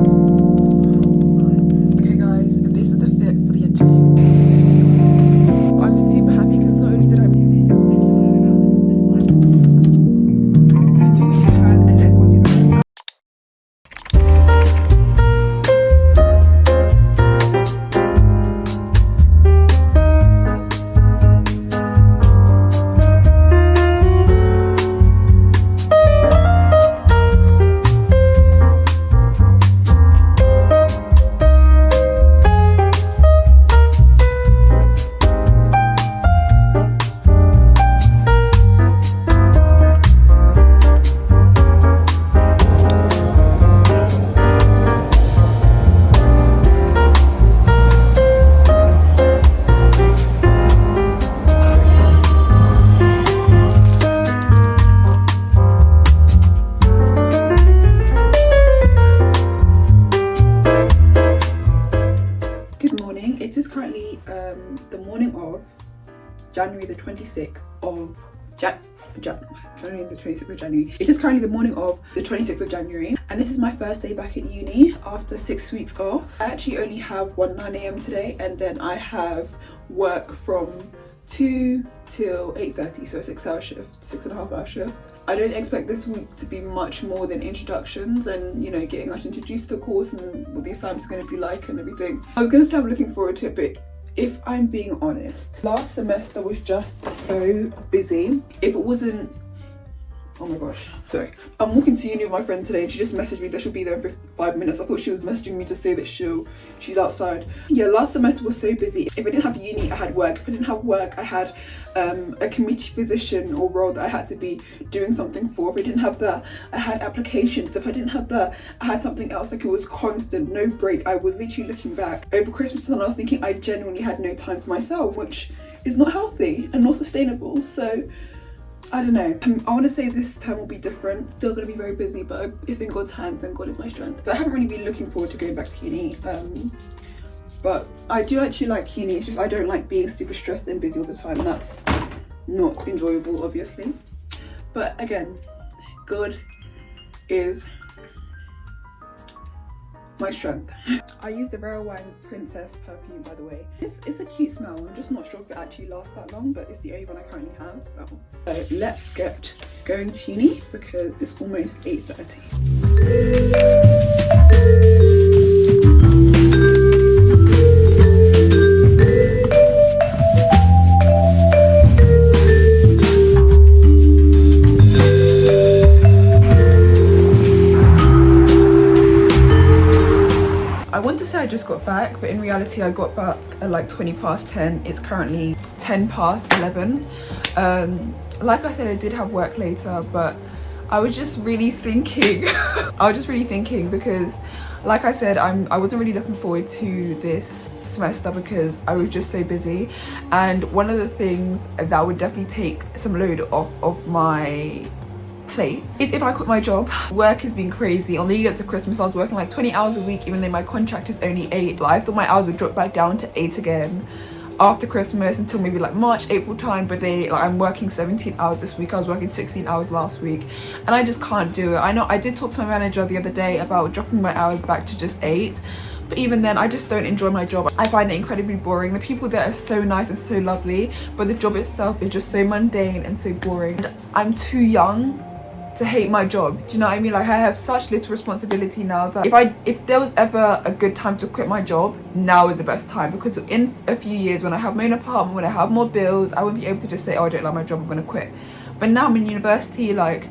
Okay guys, this is the fit for the interview. I'm super happy because not only did I do what you can and let God do the rest. Good morning. It is currently the morning of January the 26th of January the 26th of January. It is currently the morning of the 26th of January and this is my first day back at uni after 6 weeks off. I actually only have one 9 a.m. today and then I have work from 2 till 8:30, so a 6-hour shift, 6.5-hour shift. I don't expect this week to be much more than introductions and, you know, getting us introduced to the course and what the assignment's going to be like and everything. I was going to say I'm looking forward to it, but if I'm being honest, last semester was just so busy. If it wasn't, oh my gosh, sorry. I'm walking to uni with my friend today and she just messaged me that she'll be there in 55 minutes. I thought she was messaging me to say that she's outside. Yeah, last semester was so busy. If I didn't have uni, I had work. If I didn't have work, I had a committee position or role that I had to be doing something for. If I didn't have that, I had applications. If I didn't have that, I had something else. Like, it was constant, no break. I was literally looking back over Christmas and I was thinking I genuinely had no time for myself, which is not healthy and not sustainable. So I don't know. I want to say this term will be different. Still going to be very busy, but it's in God's hands and God is my strength. So I haven't really been looking forward to going back to uni. But I do actually like uni. It's just I don't like being super stressed and busy all the time. That's not enjoyable, obviously. But again, God is my strength. I use the Vera Wang Princess perfume, by the way. It's a cute smell. I'm just not sure if it actually lasts that long, but it's the only one I currently have. So let's get going to uni because it's almost 8:30. I want to say I just got back, but in reality I got back at like 20 past 10. It's currently 10 past 11. Like I said, I did have work later, but I was just really thinking because like I said, I wasn't really looking forward to this semester because I was just so busy. And one of the things that would definitely take some load off of my plates is if I quit my job. Work has been crazy. On the lead up to Christmas I was working like 20 hours a week even though my contract is only 8. Like, I thought my hours would drop back down to 8 again after Christmas until maybe like March, April time, but I'm working 17 hours this week. I was working 16 hours last week and I just can't do it. I know I did talk to my manager the other day about dropping my hours back to just 8, but even then I just don't enjoy my job. I find it incredibly boring. The people there are so nice and so lovely, but the job itself is just so mundane and so boring. And I'm too young to hate my job. Do you know what I mean? Like, I have such little responsibility now that if there was ever a good time to quit my job, now is the best time, because in a few years when I have my own apartment, when I have more bills, I won't be able to just say, oh, I don't like my job, I'm gonna quit. But now I'm in university, like,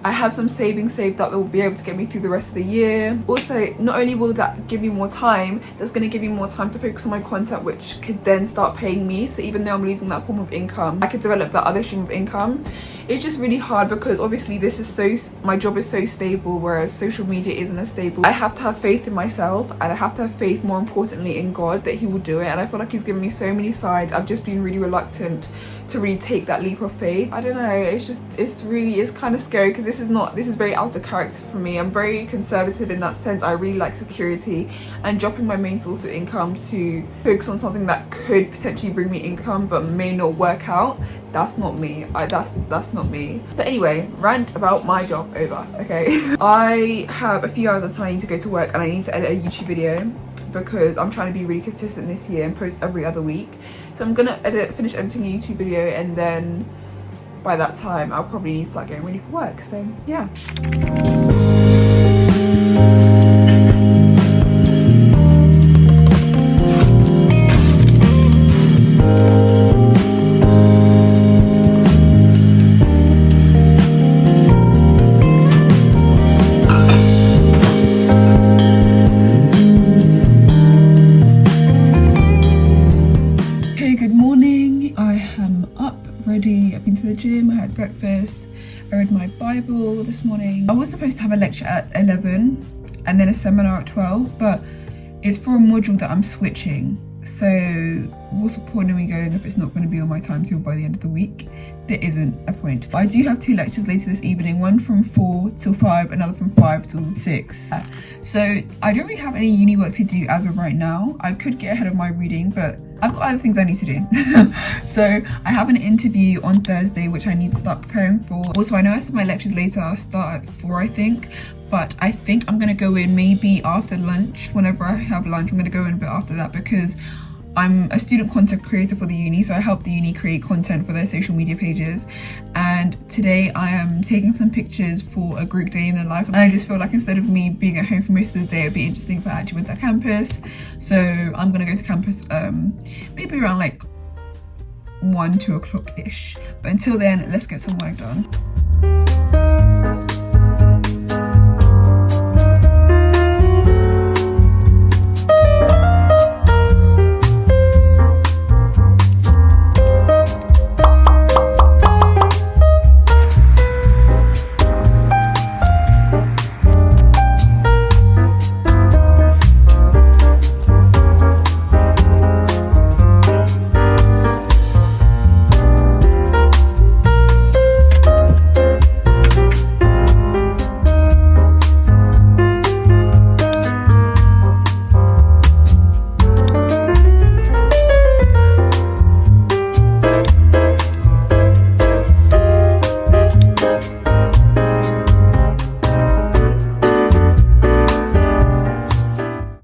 I have some savings saved up that will be able to get me through the rest of the year. Also, not only will that give me more time, that's going to give me more time to focus on my content, which could then start paying me. So even though I'm losing that form of income, I could develop that other stream of income. It's just really hard because obviously my job is so stable, whereas social media isn't as stable. I have to have faith in myself and I have to have faith, more importantly, in God, that he will do it. And I feel like he's given me so many signs. I've just been really reluctant to really take that leap of faith. I don't know, it's kind of scary because this is very out of character for me. I'm very conservative in that sense. I really like security, and dropping my main source of income to focus on something that could potentially bring me income but may not work out, That's not me. That's not me. But anyway, rant about my job over, okay? I have a few hours until I need to go to work and I need to edit a YouTube video because I'm trying to be really consistent this year and post every other week. So I'm gonna finish editing a YouTube video, and then by that time I'll probably need to start getting ready for work. So yeah. I've been to the gym, I had breakfast, I read my Bible this morning. I was supposed to have a lecture at 11 and then a seminar at 12, but it's for a module that I'm switching. So what's the point of me going if it's not going to be on my timetable by the end of the week? There isn't a point. But I do have 2 lectures later this evening, one from 4 till 5, another from 5 till 6. So I don't really have any uni work to do as of right now. I could get ahead of my reading, but I've got other things I need to do. So I have an interview on Thursday, which I need to start preparing for. Also, I know I said my lectures later, I'll start at 4, I think. But I think I'm gonna go in maybe after lunch. Whenever I have lunch, I'm gonna go in a bit after that because I'm a student content creator for the uni, so I help the uni create content for their social media pages. And today I am taking some pictures for a group day in their life. And I just feel like instead of me being at home for most of the day, it'd be interesting if I actually went to campus. So I'm gonna go to campus maybe around like 1, 2 o'clock-ish. But until then, let's get some work done.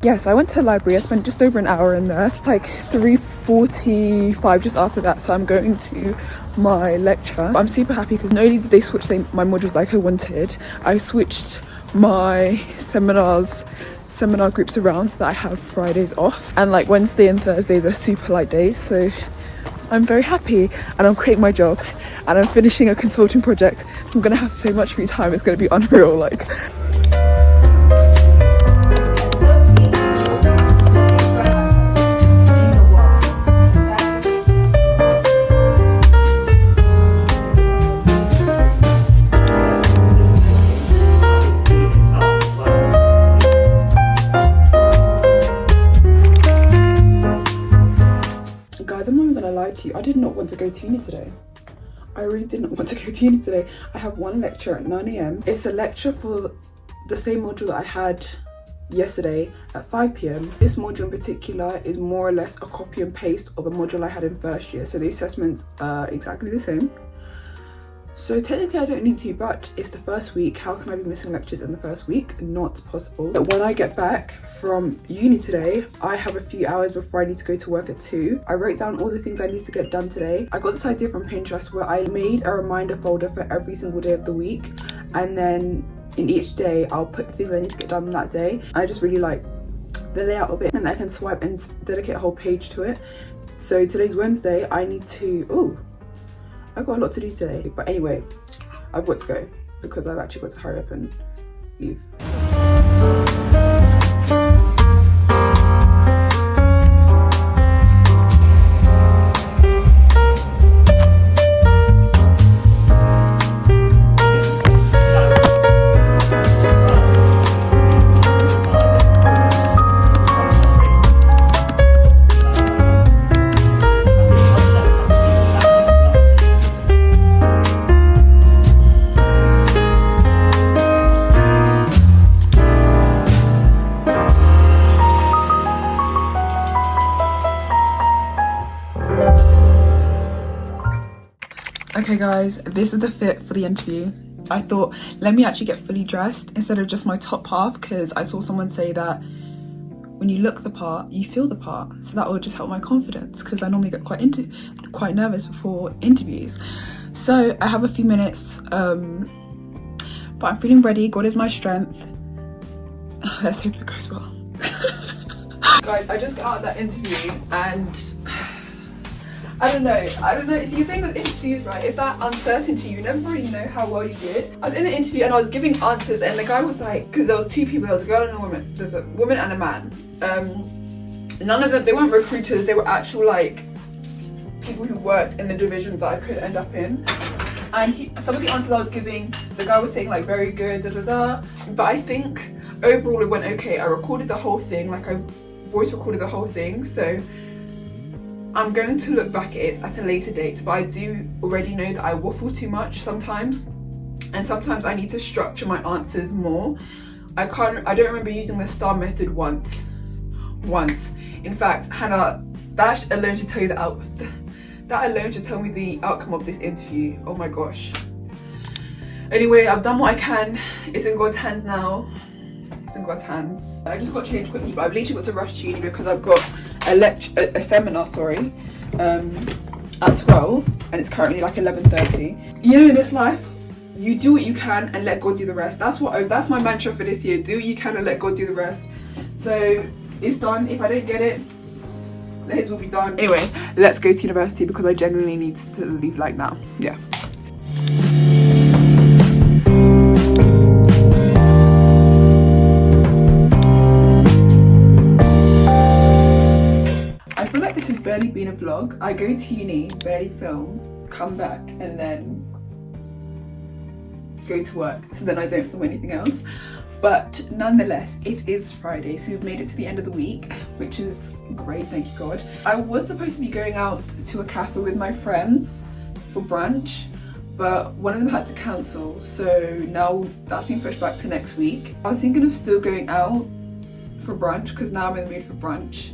Yeah, so I went to the library. I spent just over an hour in there, like 3:45 just after that. So I'm going to my lecture. I'm super happy because not only did they switch my modules like I wanted, I switched my seminar groups around so that I have Fridays off, and like Wednesday and Thursdays are super light days. So I'm very happy, and I'm quitting my job and I'm finishing a consulting project. I'm gonna have so much free time, it's gonna be unreal. Like, I'm not even gonna lie to you, I did not want to go to uni today. I really did not want to go to uni today. I have one lecture at 9 AM. It's a lecture for the same module that I had yesterday at 5 PM. This module in particular is more or less a copy and paste of a module I had in first year. So the assessments are exactly the same. So technically I don't need to, but it's the first week. How can I be missing lectures in the first week? Not possible. But when I get back from uni today, I have a few hours before I need to go to work at 2. I wrote down all the things I need to get done today. I got this idea from Pinterest where I made a reminder folder for every single day of the week, and then in each day I'll put the things I need to get done that day. I just really like the layout of it, and I can swipe and dedicate a whole page to it. So today's Wednesday, I need to, I've got a lot to do today. But anyway, I've got to go because I've actually got to hurry up and leave. Okay guys, this is the fit for the interview. I thought, let me actually get fully dressed instead of just my top half, because I saw someone say that when you look the part, you feel the part. So that will just help my confidence, because I normally get quite nervous before interviews. So I have a few minutes, but I'm feeling ready. God is my strength. Let's hope it goes well. Guys, I just got out of that interview and I don't know. See, the thing with interviews, right, is that uncertainty. You never really know how well you did. I was in the interview and I was giving answers, and the guy was like, because there was two people, there was a girl and a woman. There's a woman and a man. None of them, they weren't recruiters, they were actual like people who worked in the divisions that I could end up in. And some of the answers I was giving, the guy was saying like very good, da da da. But I think overall it went okay. I recorded the whole thing, like I voice recorded the whole thing, so I'm going to look back at it at a later date. But I do already know that I waffle too much sometimes, and sometimes I need to structure my answers more. I don't remember using the STAR method once. In fact, Hannah, that alone should tell you that alone should tell me the outcome of this interview. Oh my gosh. Anyway, I've done what I can. It's in God's hands now. It's in God's hands. I just got changed quickly, but I've literally got to rush to uni because I've got a seminar, at 12, and it's currently like 11:30. You know, in this life, you do what you can and let God do the rest. That's my mantra for this year. Do what you can and let God do the rest. So it's done. If I don't get it, his will be done. Anyway, let's go to university because I genuinely need to leave like now. Yeah. I feel like this has barely been a vlog. I go to uni, barely film, come back, and then go to work, so then I don't film anything else. But nonetheless, it is Friday, so we've made it to the end of the week, which is great, thank you God. I was supposed to be going out to a cafe with my friends for brunch, but one of them had to cancel, so now that's been pushed back to next week. I was thinking of still going out for brunch because now I'm in the mood for brunch.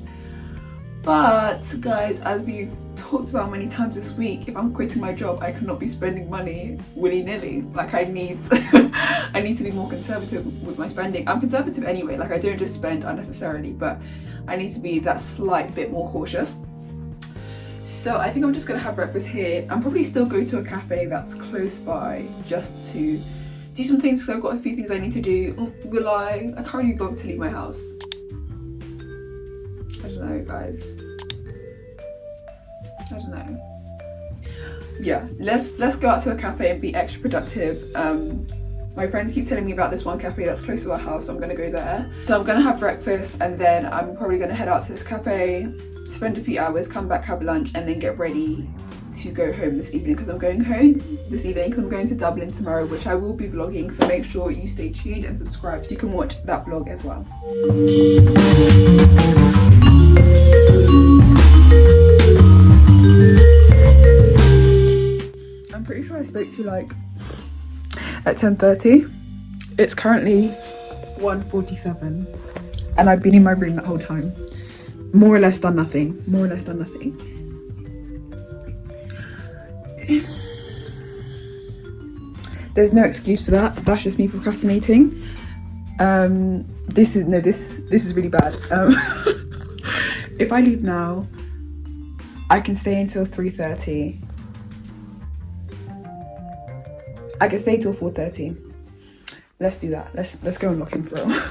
But guys, as we've talked about many times this week, if I'm quitting my job, I cannot be spending money willy-nilly. Like I need I need to be more conservative with my spending. I'm conservative anyway, like I don't just spend unnecessarily, but I need to be that slight bit more cautious. So I think I'm just gonna have breakfast here. I'm probably still go to a cafe that's close by just to do some things because I've got a few things I need to do. Will I can't really bother to leave my house. I don't know, guys. I don't know. Yeah, let's go out to a cafe and be extra productive. My friends keep telling me about this one cafe that's close to our house, so I'm gonna go there. So I'm gonna have breakfast and then I'm probably gonna head out to this cafe, spend a few hours, come back, have lunch, and then get ready to go home this evening because I'm going home this evening because I'm going to Dublin tomorrow, which I will be vlogging, so make sure you stay tuned and subscribe so you can watch that vlog as well. I'm pretty sure I spoke to you like at 10:30. It's currently 1:47 and I've been in my room that whole time. More or less done nothing. There's no excuse for that. That's just me procrastinating. This is really bad. If I leave now, I can stay until 3:30. I can stay till 4:30. Let's do that. Let's go and lock in for real.